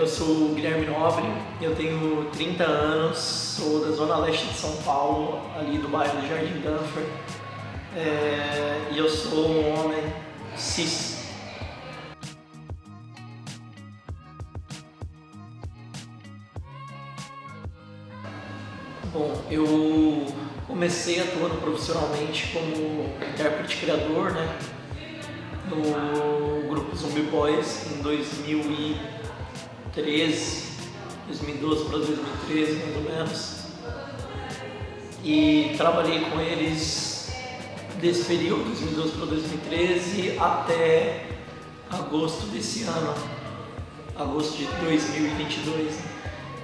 sou o Guilherme Nobre, eu tenho 30 anos, sou da zona leste de São Paulo, ali do bairro do Jardim Danfer, e eu sou um homem cis. Bom, eu comecei atuando profissionalmente como intérprete criador, né, no grupo Zumbi Boys em 2012 para 2013 mais ou menos, e trabalhei com eles desse período, 2012 para 2013 até agosto desse ano, agosto de 2022.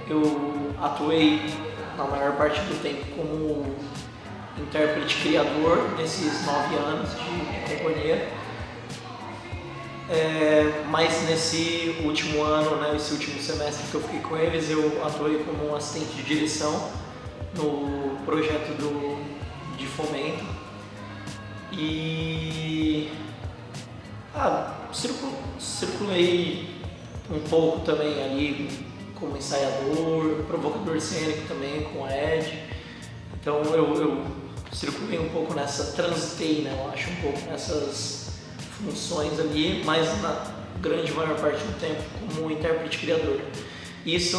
Eu atuei na maior parte do tempo como intérprete criador nesses 9 anos de companhia. Mas nesse último ano, né, esse último semestre que eu fiquei com eles, eu atuei como um assistente de direção no projeto de fomento e circulei um pouco também ali como ensaiador, provocador cênico também com a Ed. Então eu circulei um pouco transitei, né, eu acho, um pouco nessas funções ali, mas na grande maior parte do tempo como intérprete criador. Isso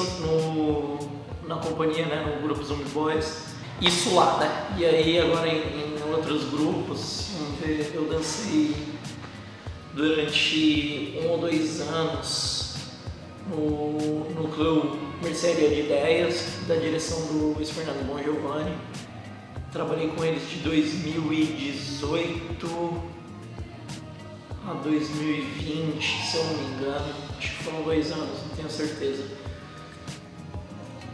na companhia, né, no grupo Zumbi Boys, isso lá, né? E aí agora em outros grupos, vamos ver, eu dancei durante 1 ou 2 anos no núcleo Mercearia de Ideias, da direção do Luiz Fernando Bongiovanni. Trabalhei com eles de 2018 a 2020, se eu não me engano, acho que foram 2 anos, não tenho certeza.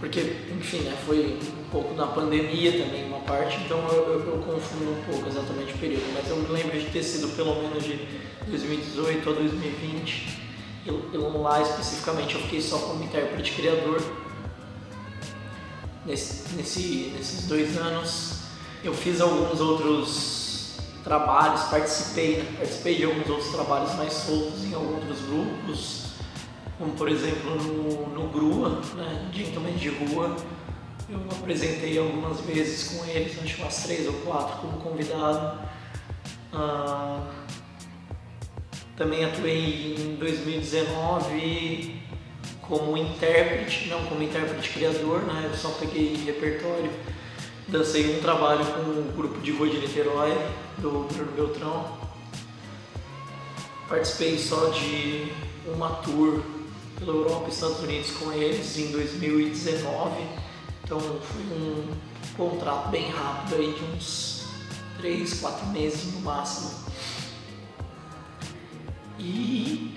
Porque, enfim, né, foi um pouco na pandemia também, uma parte, então eu confundo um pouco exatamente o período, mas eu me lembro de ter sido pelo menos de 2018 a 2020. Eu lá especificamente eu fiquei só como intérprete criador. Nesses 2 anos eu fiz alguns outros trabalhos, participei de alguns outros trabalhos mais soltos em alguns outros grupos, como por exemplo no GRUA, né, Gentlemen de Rua. Eu apresentei algumas vezes com eles, acho que umas 3 ou 4 como convidado. Também atuei em 2019 como intérprete, não como intérprete criador, né, eu só peguei repertório. Dancei um trabalho com o grupo de rua de Niterói, do Bruno Beltrão. Participei só de uma tour pela Europa e Estados Unidos com eles em 2019. Então foi um contrato bem rápido aí, de uns 3, 4 meses no máximo. E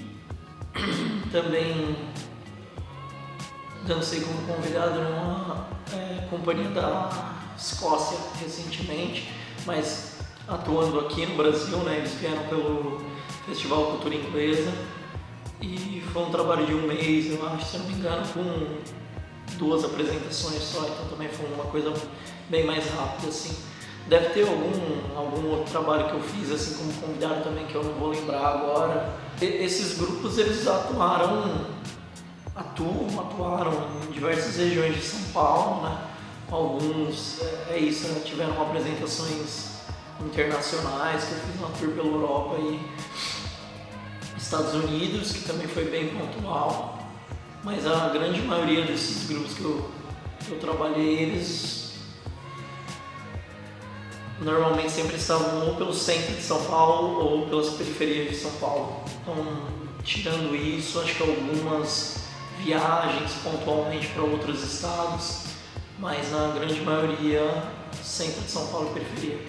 também dancei como convidado numa companhia da Escócia recentemente, mas atuando aqui no Brasil, né? Eles vieram pelo Festival Cultura Inglesa e foi um trabalho de 1 mês, eu acho, se não me engano, com 2 apresentações só, então também foi uma coisa bem mais rápida, assim. Deve ter algum outro trabalho que eu fiz assim como convidado também, que eu não vou lembrar agora. Esses grupos, eles atuaram em diversas regiões de São Paulo, né? Alguns, né, tiveram apresentações internacionais, que eu fiz uma tour pela Europa e Estados Unidos, que também foi bem pontual, mas a grande maioria desses grupos que eu trabalhei, eles normalmente sempre estavam ou pelo centro de São Paulo ou pelas periferias de São Paulo. Então, tirando isso, acho que algumas viagens pontualmente para outros estados, mas na grande maioria, centro de São Paulo e periferia.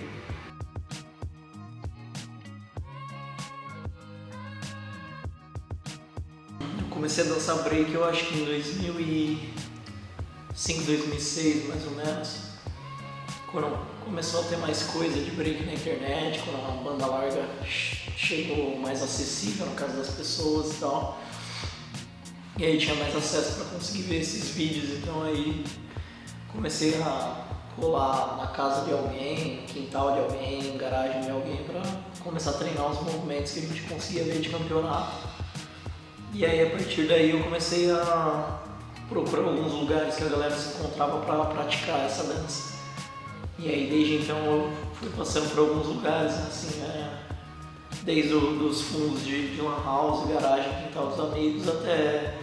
Eu comecei a dançar break, eu acho que em 2005, 2006, mais ou menos, quando começou a ter mais coisa de break na internet, quando a banda larga chegou mais acessível no caso das pessoas e tal. E aí tinha mais acesso para conseguir ver esses vídeos, então aí comecei a rolar na casa de alguém, no quintal de alguém, na garagem de alguém, para começar a treinar os movimentos que a gente conseguia ver de campeonato. E aí a partir daí eu comecei a procurar alguns lugares que a galera se encontrava para praticar essa dança. E aí desde então eu fui passando por alguns lugares, assim, desde os fundos de lan house, garagem, quintal dos amigos, até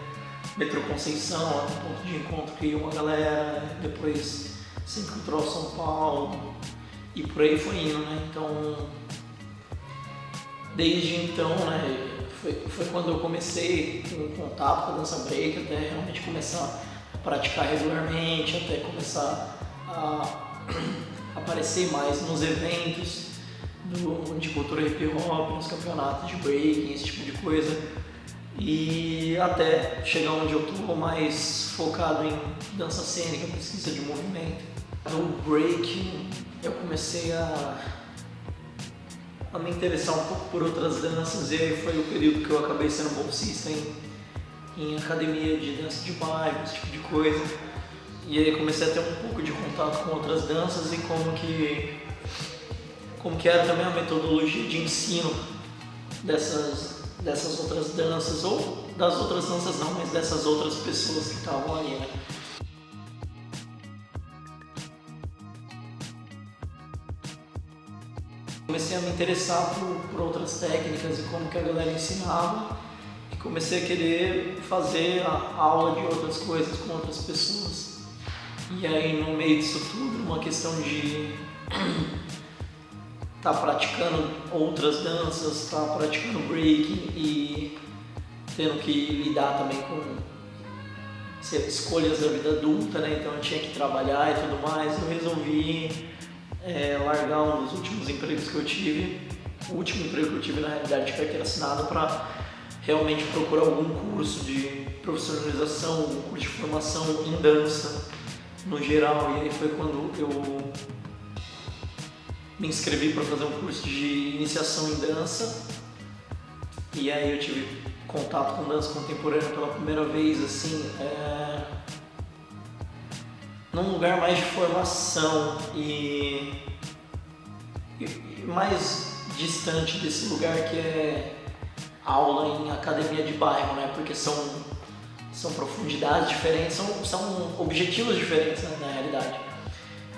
Metrô Conceição, até ponto de encontro que ia uma galera, depois Centro Cultural São Paulo, e por aí foi indo, né? Então, desde então, né, foi quando eu comecei um contato com a dança break, até realmente começar a praticar regularmente, até começar a aparecer mais nos eventos de cultura hip hop, nos campeonatos de breaking, esse tipo de coisa. E até chegar onde eu estou mais focado em dança cênica, pesquisa de movimento. No breaking eu comecei a me interessar um pouco por outras danças, e aí foi o período que eu acabei sendo bolsista em academia de dança de bairro, esse tipo de coisa. E aí comecei a ter um pouco de contato com outras danças e como que era também a metodologia de ensino dessas outras danças, ou das outras danças não, mas dessas outras pessoas que estavam ali, né? Comecei a me interessar por outras técnicas e como que a galera ensinava, e comecei a querer fazer a aula de outras coisas com outras pessoas. E aí no meio disso tudo, uma questão de estar praticando outras danças, estar praticando breaking e tendo que lidar também com escolhas da vida adulta, né? Então eu tinha que trabalhar e tudo mais. Eu resolvi largar um dos últimos empregos que eu tive, o último emprego que eu tive na realidade de carteira assinada, para realmente procurar algum curso de profissionalização, algum curso de formação em dança no geral. E aí foi quando eu me inscrevi para fazer um curso de iniciação em dança, e aí eu tive contato com dança contemporânea pela primeira vez, assim, num lugar mais de formação e mais distante desse lugar que é aula em academia de bairro, né? Porque são profundidades diferentes, são objetivos diferentes, né, na realidade.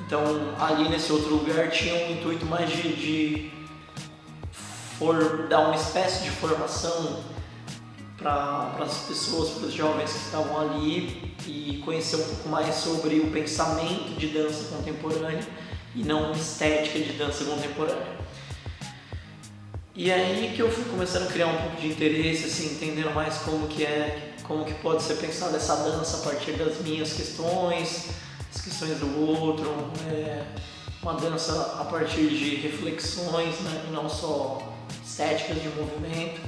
Então, ali nesse outro lugar tinha um intuito mais de dar uma espécie de formação para as pessoas, para os jovens que estavam ali, e conhecer um pouco mais sobre o pensamento de dança contemporânea e não estética de dança contemporânea. E aí que eu fui começando a criar um pouco de interesse, assim, entendendo mais como que pode ser pensada essa dança a partir das minhas questões, as questões do outro, uma dança a partir de reflexões, né, e não só estéticas de movimento.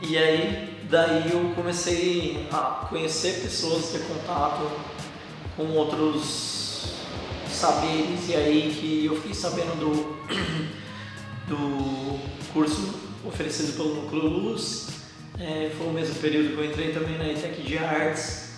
E aí, daí eu comecei a conhecer pessoas, ter contato com outros saberes, e aí que eu fiquei sabendo do curso oferecido pelo Núcleo Luz. Foi o mesmo período que eu entrei também na ETEC de Artes,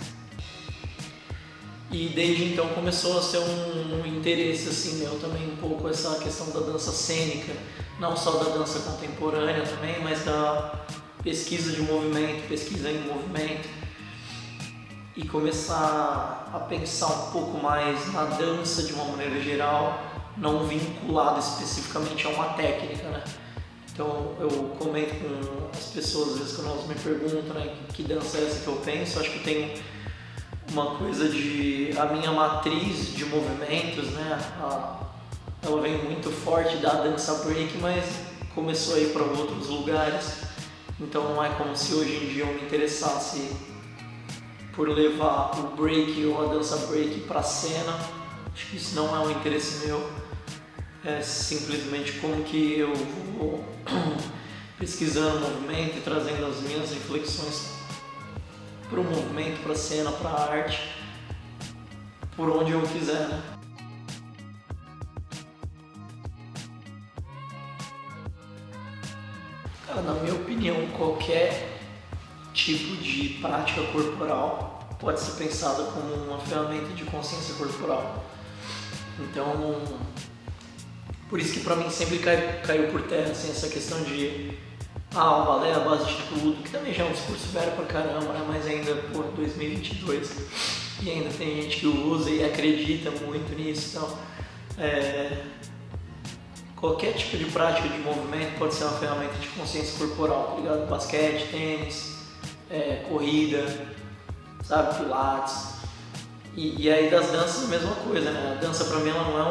e desde então começou a ser um interesse assim meu também, um pouco essa questão da dança cênica, não só da dança contemporânea também, mas da pesquisa de movimento, pesquisa em movimento, e começar a pensar um pouco mais na dança de uma maneira geral, não vinculado especificamente a uma técnica, né? Então eu comento com as pessoas às vezes quando elas me perguntam, né, que dança é essa que eu penso. Acho que tem uma coisa a minha matriz de movimentos, né? Ela vem muito forte da dança break, mas começou a ir para outros lugares. Então não é como se hoje em dia eu me interessasse por levar o break ou a dança break para a cena. Acho que isso não é um interesse meu. É simplesmente como que eu vou pesquisando o movimento e trazendo as minhas reflexões para o movimento, para a cena, para a arte, por onde eu quiser, né? Cara, na minha opinião, qualquer tipo de prática corporal pode ser pensada como uma ferramenta de consciência corporal. Então, por isso que pra mim sempre caiu por terra assim, essa questão de o balé é a base de tudo, que também já é um discurso velho pra caramba, né? Mas ainda, por 2022, e ainda tem gente que usa e acredita muito nisso. Então, qualquer tipo de prática de movimento pode ser uma ferramenta de consciência corporal, tá ligado? Basquete, tênis, corrida, sabe? Pilates. E aí das danças a mesma coisa, né? A dança pra mim ela não é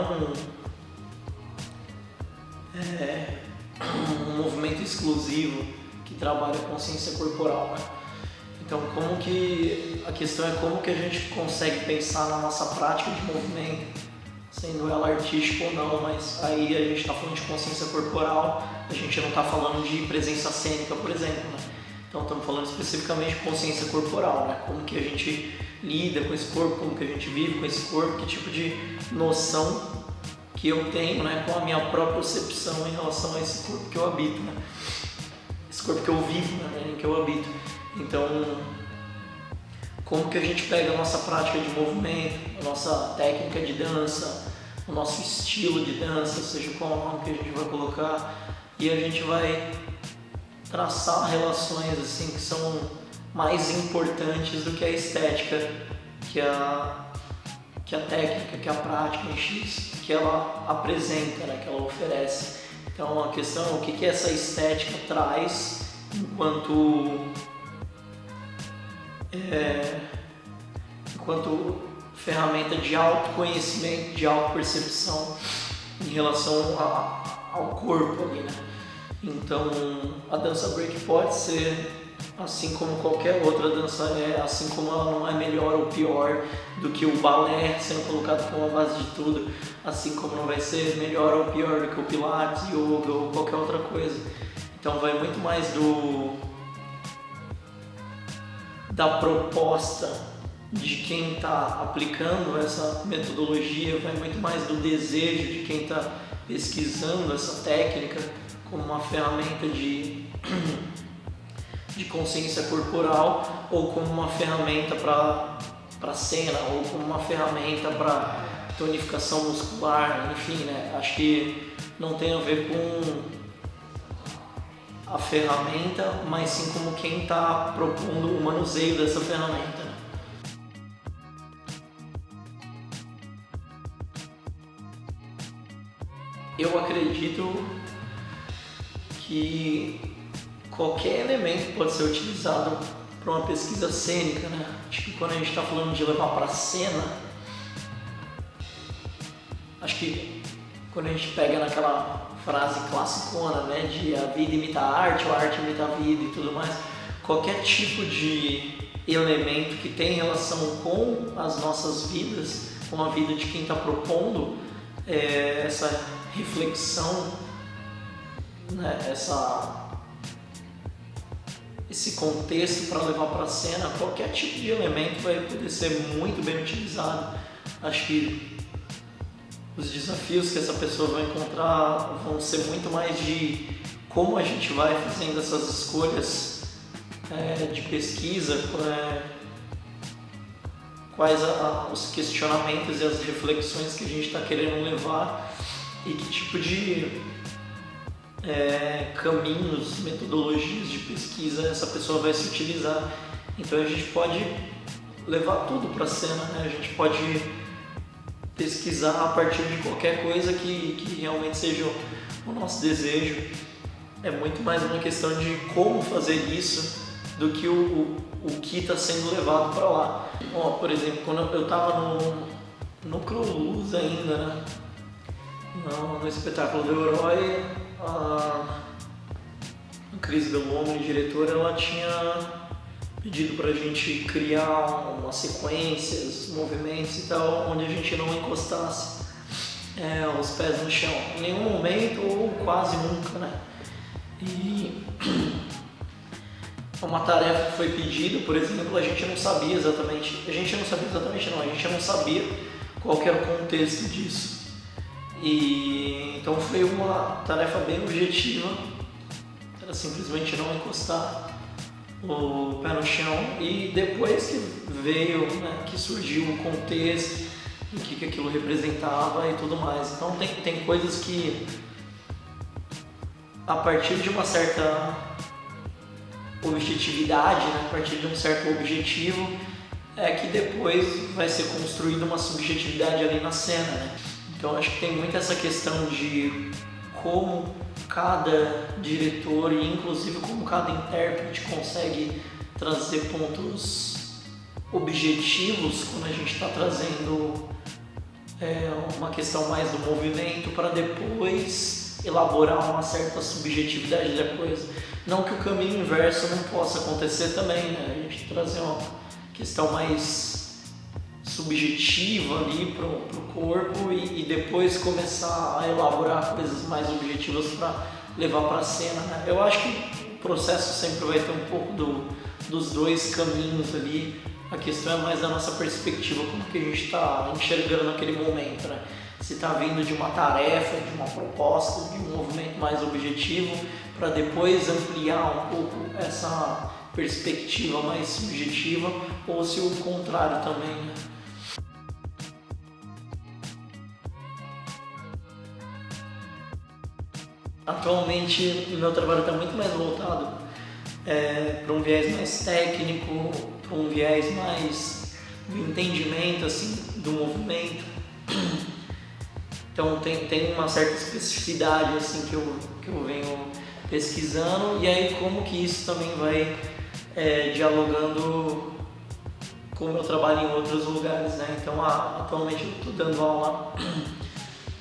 um movimento exclusivo que trabalha a consciência corporal, né? Então a questão é como que a gente consegue pensar na nossa prática de movimento, sendo ela artística ou não, mas aí a gente está falando de consciência corporal, a gente não está falando de presença cênica, por exemplo, né? Então estamos falando especificamente de consciência corporal, né? Como que a gente lida com esse corpo, como que a gente vive com esse corpo, que tipo de noção que eu tenho, né, com a minha própria percepção em relação a esse corpo que eu habito, né? Esse corpo que eu vivo, né, que eu habito. Então, como que a gente pega a nossa prática de movimento, a nossa técnica de dança, o nosso estilo de dança, seja qual o nome que a gente vai colocar, e a gente vai traçar relações assim que são mais importantes do que a estética, que a técnica, que a prática em X, que ela apresenta, né, que ela oferece. Então a questão é o que essa estética traz enquanto ferramenta de autoconhecimento, de autopercepção em relação ao corpo ali, né? Então a dança break pode ser, assim como qualquer outra dança assim como ela não é melhor ou pior do que o balé sendo colocado como a base de tudo, assim como não vai ser melhor ou pior do que o pilates, yoga ou qualquer outra coisa. Então vai muito mais da proposta de quem está aplicando essa metodologia, vai muito mais do desejo de quem está pesquisando essa técnica como uma ferramenta de consciência corporal ou como uma ferramenta para cena ou como uma ferramenta para tonificação muscular, enfim, né? Acho que não tem a ver com a ferramenta, mas sim como quem está propondo o manuseio dessa ferramenta, né? Eu acredito que qualquer elemento pode ser utilizado para uma pesquisa cênica, né? Acho que quando a gente está falando de levar para a cena, acho que quando a gente pega naquela frase classicona, né, de a vida imita a arte, ou a arte imita a vida e tudo mais, qualquer tipo de elemento que tem relação com as nossas vidas, com a vida de quem está propondo essa reflexão, né, esse contexto para levar para a cena, qualquer tipo de elemento vai poder ser muito bem utilizado. Acho que os desafios que essa pessoa vai encontrar vão ser muito mais de como a gente vai fazendo essas escolhas de pesquisa, quais os questionamentos e as reflexões que a gente está querendo levar e que tipo de caminhos, metodologias de pesquisa essa pessoa vai se utilizar. Então a gente pode levar tudo para a cena, né? A gente pode pesquisar a partir de qualquer coisa que realmente seja o nosso desejo. É muito mais uma questão de como fazer isso do que o que está sendo levado para lá. Por exemplo, quando eu estava no Croluz ainda, né? No espetáculo do Herói, a Cris Belloni, diretora, ela tinha pedido para a gente criar umas sequências, movimentos e tal, onde a gente não encostasse os pés no chão, em nenhum momento ou quase nunca, né? E uma tarefa que foi pedida, por exemplo, a gente não sabia exatamente qual que era o contexto disso. E então foi uma tarefa bem objetiva, era simplesmente não encostar o pé no chão, e depois que veio, né, que surgiu o contexto, o que aquilo representava e tudo mais. Então tem coisas que a partir de uma certa objetividade, né? A partir de um certo objetivo, é que depois vai ser construída uma subjetividade ali na cena, né? Então acho que tem muito essa questão de como cada diretor e inclusive como cada intérprete consegue trazer pontos objetivos quando a gente está trazendo uma questão mais do movimento para depois elaborar uma certa subjetividade da coisa. Não que o caminho inverso não possa acontecer também, né? A gente trazer uma questão mais subjetiva ali pro corpo e depois começar a elaborar coisas mais objetivas para levar para a cena, né? Eu acho que o processo sempre vai ter um pouco dos dois caminhos ali. A questão é mais da nossa perspectiva, como que a gente está enxergando naquele momento, né? Se está vindo de uma tarefa, de uma proposta, de um movimento mais objetivo, para depois ampliar um pouco essa perspectiva mais subjetiva, ou se o contrário também, né? Atualmente o meu trabalho está muito mais voltado para um viés mais técnico, para um viés mais do entendimento assim, do movimento. Então tem uma certa especificidade assim, que eu venho pesquisando, e aí como que isso também vai dialogando com o meu trabalho em outros lugares, né? Então atualmente eu estou dando aula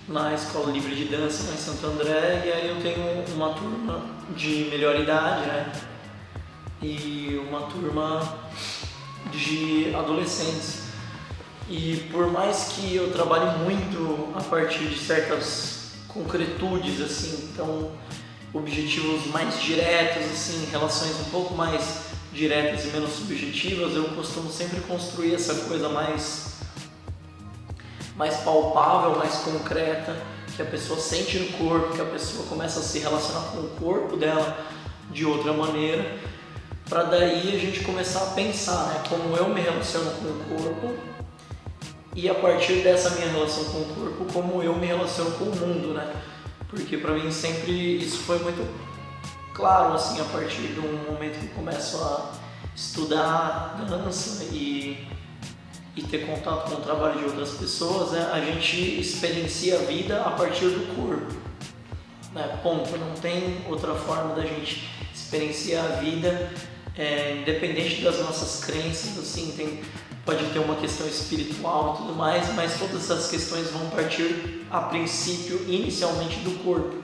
na Escola Livre de Dança lá em Santo André, e aí eu tenho uma turma de melhor idade, né? E uma turma de adolescentes. E por mais que eu trabalhe muito a partir de certas concretudes, assim, então objetivos mais diretos, assim, relações um pouco mais diretas e menos subjetivas, eu costumo sempre construir essa coisa mais palpável, mais concreta, que a pessoa sente no corpo, que a pessoa começa a se relacionar com o corpo dela de outra maneira, para daí a gente começar a pensar, né, como eu me relaciono com o corpo, e a partir dessa minha relação com o corpo, como eu me relaciono com o mundo, né? Porque para mim sempre isso foi muito claro, assim, a partir do momento que eu começo a estudar dança e ter contato com o trabalho de outras pessoas, né? A gente experiencia a vida a partir do corpo, né? Ponto. Não tem outra forma da gente experienciar a vida, independente das nossas crenças, assim, pode ter uma questão espiritual e tudo mais, mas todas essas questões vão partir, a princípio, inicialmente do corpo.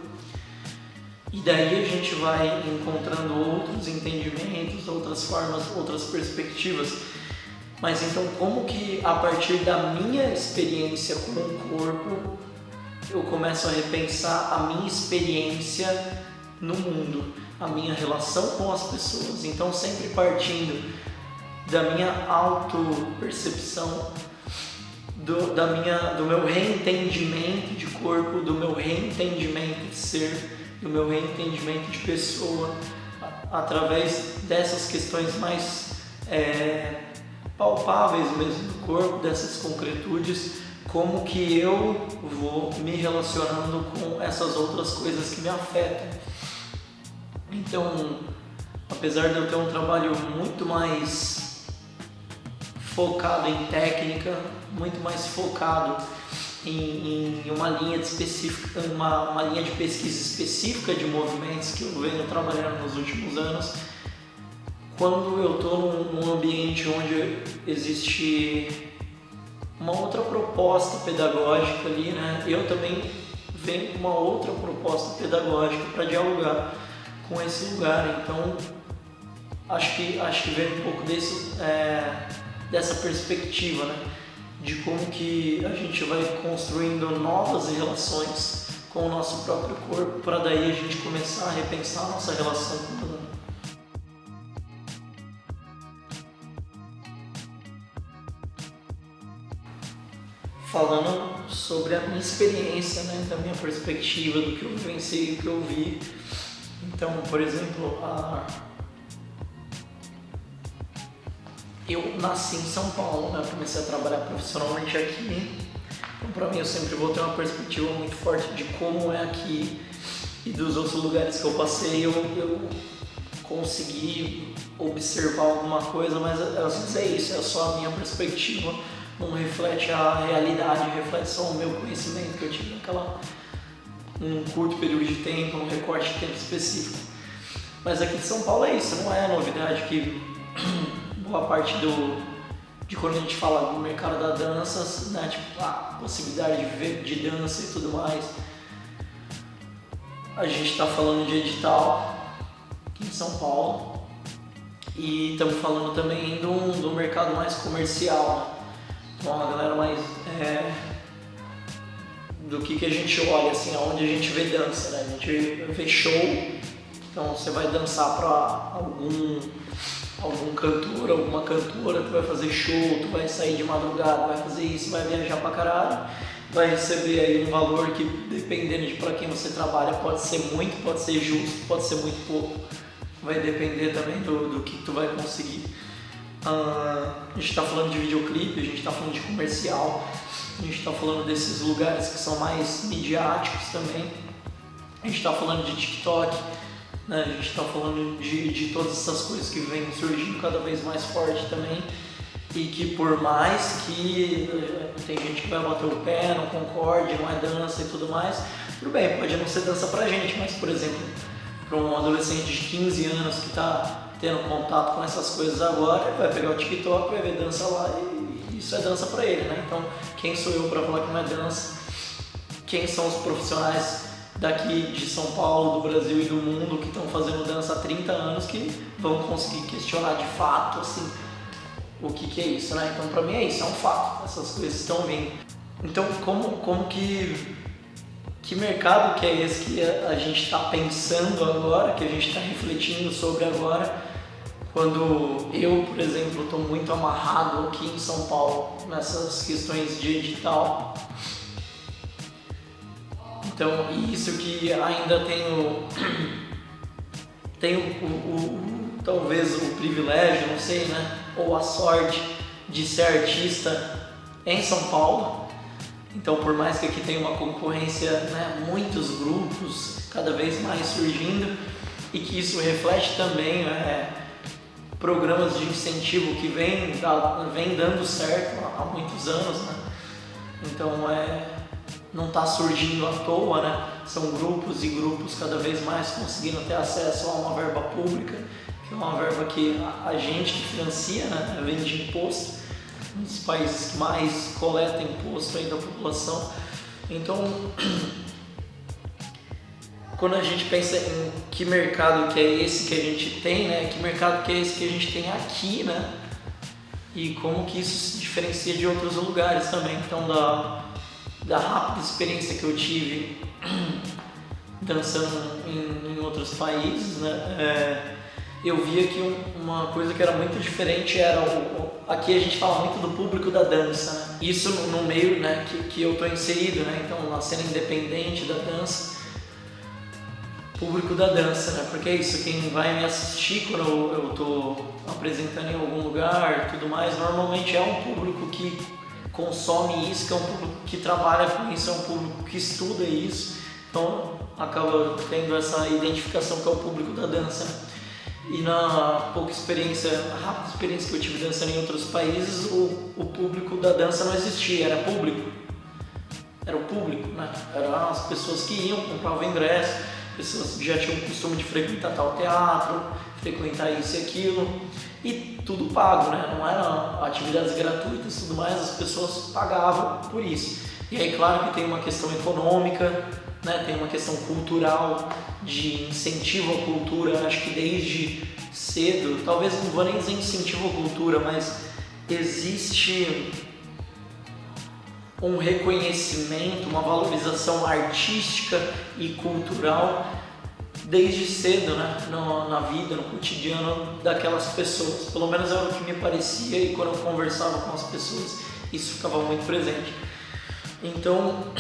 E daí a gente vai encontrando outros entendimentos, outras formas, outras perspectivas. Mas então, como que a partir da minha experiência com o corpo, eu começo a repensar a minha experiência no mundo, a minha relação com as pessoas? Então, sempre partindo da minha auto-percepção, do meu reentendimento de corpo, do meu reentendimento de ser, do meu reentendimento de pessoa, através dessas questões mais palpáveis mesmo do corpo, dessas concretudes, como que eu vou me relacionando com essas outras coisas que me afetam. Então, apesar de eu ter um trabalho muito mais focado em técnica, muito mais focado em uma linha específica, uma linha de pesquisa específica de movimentos que eu venho trabalhando nos últimos anos, quando eu estou num ambiente onde existe uma outra proposta pedagógica ali, né? Eu também venho com uma outra proposta pedagógica para dialogar com esse lugar. Então, acho que vem um pouco dessa perspectiva, né? De como que a gente vai construindo novas relações com o nosso próprio corpo, para daí a gente começar a repensar a nossa relação com o mundo. Falando sobre a minha experiência, né, da minha perspectiva, do que eu vivenciei, do que eu vi. Então, por exemplo, eu nasci em São Paulo, né? Eu comecei a trabalhar profissionalmente aqui. Então, para mim, eu sempre vou ter uma perspectiva muito forte de como é aqui e dos outros lugares que eu passei. Eu conseguir observar alguma coisa, mas às vezes é isso, é só a minha perspectiva, não reflete a realidade, reflete só o meu conhecimento que eu tive num curto período de tempo, num recorte de tempo específico. Mas aqui de São Paulo é isso, não é novidade que boa parte de quando a gente fala do mercado da dança, né, tipo, a possibilidade de viver de dança e tudo mais, a gente está falando de edital aqui em São Paulo e estamos falando também do mercado mais comercial, né? Então a galera mais do que a gente olha, assim, aonde a gente vê dança, né? A gente vê show, então você vai dançar para algum cantor, alguma cantora, tu vai fazer show, tu vai sair de madrugada, vai fazer isso, vai viajar pra caralho, vai receber aí um valor que, dependendo de para quem você trabalha, pode ser muito, pode ser justo, pode ser muito pouco, vai depender também do que tu vai conseguir. A gente está falando de videoclipe, a gente está falando de comercial, a gente está falando desses lugares que são mais midiáticos também, a gente está falando de TikTok, né? A gente está falando de todas essas coisas que vêm surgindo cada vez mais forte também, e que por mais que tem gente que vai bater o pé, não concorde, não é dança e tudo mais, tudo bem, pode não ser dança pra gente, mas por exemplo, para um adolescente de 15 anos que está tendo contato com essas coisas agora, ele vai pegar o TikTok, vai ver dança lá e isso é dança pra ele, né? Então quem sou eu para falar que não é dança? Quem são os profissionais daqui de São Paulo, do Brasil e do mundo que estão fazendo dança há 30 anos que vão conseguir questionar de fato assim, o que é isso, né? Então pra mim é isso, é um fato, essas coisas estão vindo. Então como que mercado que é esse que a gente está pensando agora, que a gente está refletindo sobre agora, quando eu, por exemplo, estou muito amarrado aqui em São Paulo nessas questões de edital. Então, isso que ainda tenho talvez o privilégio, não sei, né, ou a sorte de ser artista em São Paulo. Então, por mais que aqui tenha uma concorrência, né, muitos grupos cada vez mais surgindo e que isso reflete também programas de incentivo que vem dando certo há muitos anos, né? Então, não está surgindo à toa, né? São grupos e grupos cada vez mais conseguindo ter acesso a uma verba pública, que é uma verba que a gente que financia, né, vem de imposto, um dos países que mais coleta imposto aí da população. Então, quando a gente pensa em que mercado que é esse que a gente tem, né, que mercado que é esse que a gente tem aqui, né, e como que isso se diferencia de outros lugares também. Então, da rápida experiência que eu tive dançando em outros países, né, eu via que uma coisa que era muito diferente era aqui a gente fala muito do público da dança, né? Isso no meio, né, que eu estou inserido, né? Então na cena independente da dança, público da dança, né? Porque é isso, quem vai me assistir quando eu estou apresentando em algum lugar, tudo mais, normalmente é um público que consome isso, que é um público que trabalha com isso, é um público que estuda isso, então acaba tendo essa identificação que é o público da dança, né? E na pouca experiência, a rápida experiência que eu tive dançando em outros países, o público da dança não existia, era público, né? Eram as pessoas que iam, compravam ingresso, pessoas que já tinham o costume de frequentar tal teatro, frequentar isso e aquilo, e tudo pago, né? Não eram atividades gratuitas e tudo mais, as pessoas pagavam por isso. E aí, claro que tem uma questão econômica, né? Tem uma questão cultural, de incentivo à cultura, acho que desde cedo, talvez não vou nem dizer incentivo à cultura, mas existe um reconhecimento, uma valorização artística e cultural desde cedo, né? Na vida, no cotidiano daquelas pessoas. Pelo menos era o que me parecia, e quando eu conversava com as pessoas, isso ficava muito presente. Então,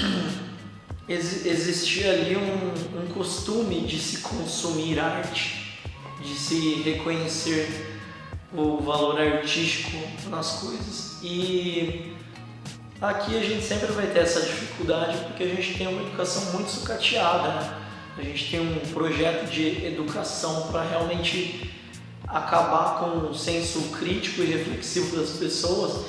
existia ali um costume de se consumir arte, de se reconhecer o valor artístico nas coisas. E aqui a gente sempre vai ter essa dificuldade porque a gente tem uma educação muito sucateada, né? A gente tem um projeto de educação para realmente acabar com o senso crítico e reflexivo das pessoas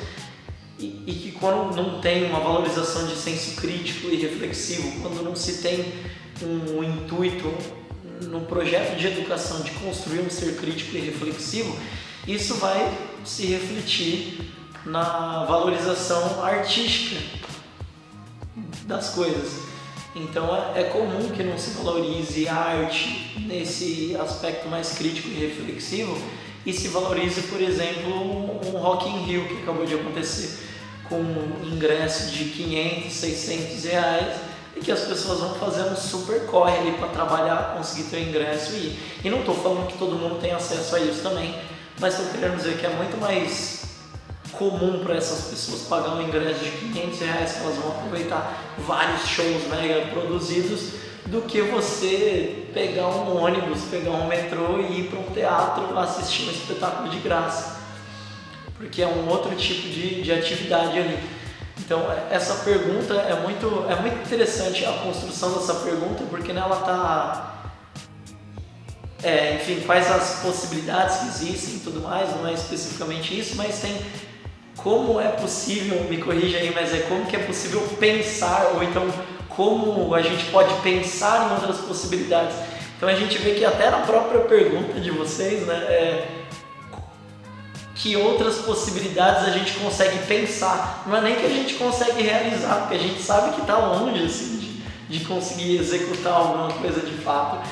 e que quando não tem uma valorização de senso crítico e reflexivo, quando não se tem um intuito no projeto de educação de construir um ser crítico e reflexivo, isso vai se refletir na valorização artística das coisas. Então é comum que não se valorize a arte nesse aspecto mais crítico e reflexivo e se valorize, por exemplo, um Rock in Rio que acabou de acontecer com um ingresso de 500, 600 reais e que as pessoas vão fazer um super corre ali para trabalhar, conseguir ter o ingresso e ir. E não estou falando que todo mundo tem acesso a isso também, mas estou querendo dizer que é muito mais comum para essas pessoas pagar um ingresso de 500 reais que elas vão aproveitar vários shows mega produzidos do que você pegar um ônibus, pegar um metrô e ir para um teatro assistir um espetáculo de graça, porque é um outro tipo de atividade ali. Então essa pergunta é muito interessante, a construção dessa pergunta, porque nela está enfim, quais as possibilidades que existem e tudo mais, não é especificamente isso, mas tem como é possível, me corrija aí, mas como que é possível pensar, ou então como a gente pode pensar em outras possibilidades. Então a gente vê que até na própria pergunta de vocês, né, que outras possibilidades a gente consegue pensar. Não é nem que a gente consegue realizar, porque a gente sabe que está longe assim, de conseguir executar alguma coisa de fato.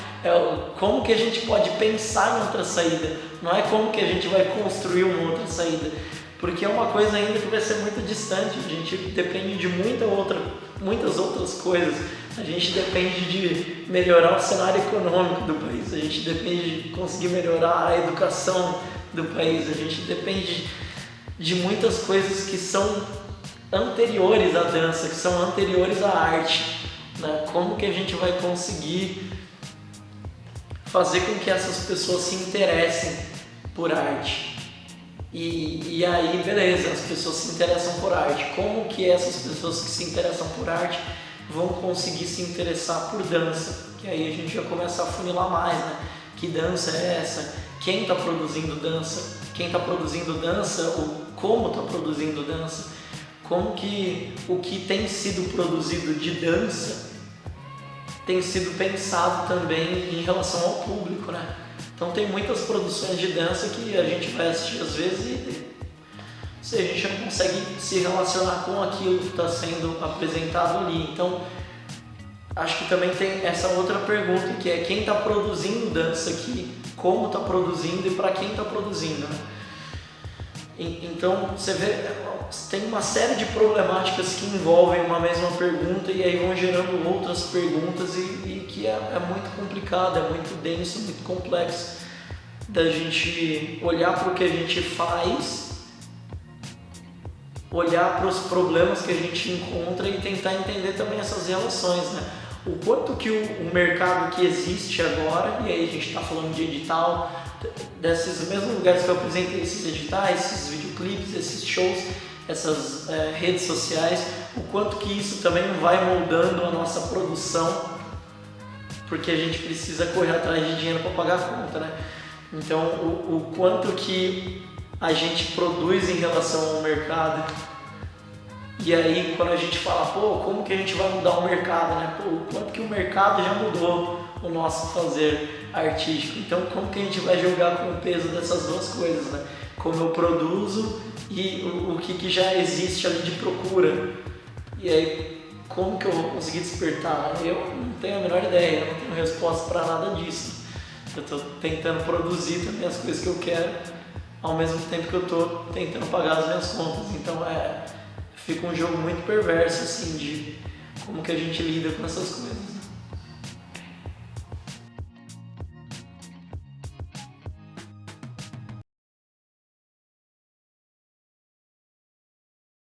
Como que a gente pode pensar em outra saída, não é como que a gente vai construir uma outra saída. Porque é uma coisa ainda que vai ser muito distante, a gente depende de muitas outras coisas. A gente depende de melhorar o cenário econômico do país, a gente depende de conseguir melhorar a educação do país, a gente depende de muitas coisas que são anteriores à dança, que são anteriores à arte. Né? Como que a gente vai conseguir fazer com que essas pessoas se interessem por arte? E aí, beleza, as pessoas se interessam por arte. Como que essas pessoas que se interessam por arte vão conseguir se interessar por dança? Que aí a gente já começa a funilar mais, né? Que dança é essa? Quem está produzindo dança? Quem está produzindo dança? Ou como está produzindo dança? Como que o que tem sido produzido de dança tem sido pensado também em relação ao público, né? Então tem muitas produções de dança que a gente vai assistir às vezes e a gente não consegue se relacionar com aquilo que está sendo apresentado ali. Então acho que também tem essa outra pergunta, que é quem está produzindo dança aqui, como está produzindo e para quem está produzindo, né? Então você vê, tem uma série de problemáticas que envolvem uma mesma pergunta e aí vão gerando outras perguntas e que é muito complicado, é muito denso, muito complexo da gente olhar para o que a gente faz, olhar para os problemas que a gente encontra e tentar entender também essas relações, né? O quanto que o mercado que existe agora, e aí a gente está falando de edital, desses mesmos lugares que eu apresentei, esses editais, esses videoclipes, esses shows, essas redes sociais, o quanto que isso também vai moldando a nossa produção, porque a gente precisa correr atrás de dinheiro para pagar a conta, né? Então o quanto que a gente produz em relação ao mercado, e aí quando a gente fala, como que a gente vai mudar o mercado, né? O quanto que o mercado já mudou o nosso fazer artístico. Então como que a gente vai jogar com o peso dessas duas coisas, né? Como eu produzo e o que já existe ali de procura. E aí como que eu vou conseguir despertar? Eu não tenho a menor ideia, eu não tenho resposta para nada disso. Eu estou tentando produzir também as coisas que eu quero, ao mesmo tempo que eu estou tentando pagar as minhas contas. Então fica um jogo muito perverso assim, de como que a gente lida com essas coisas.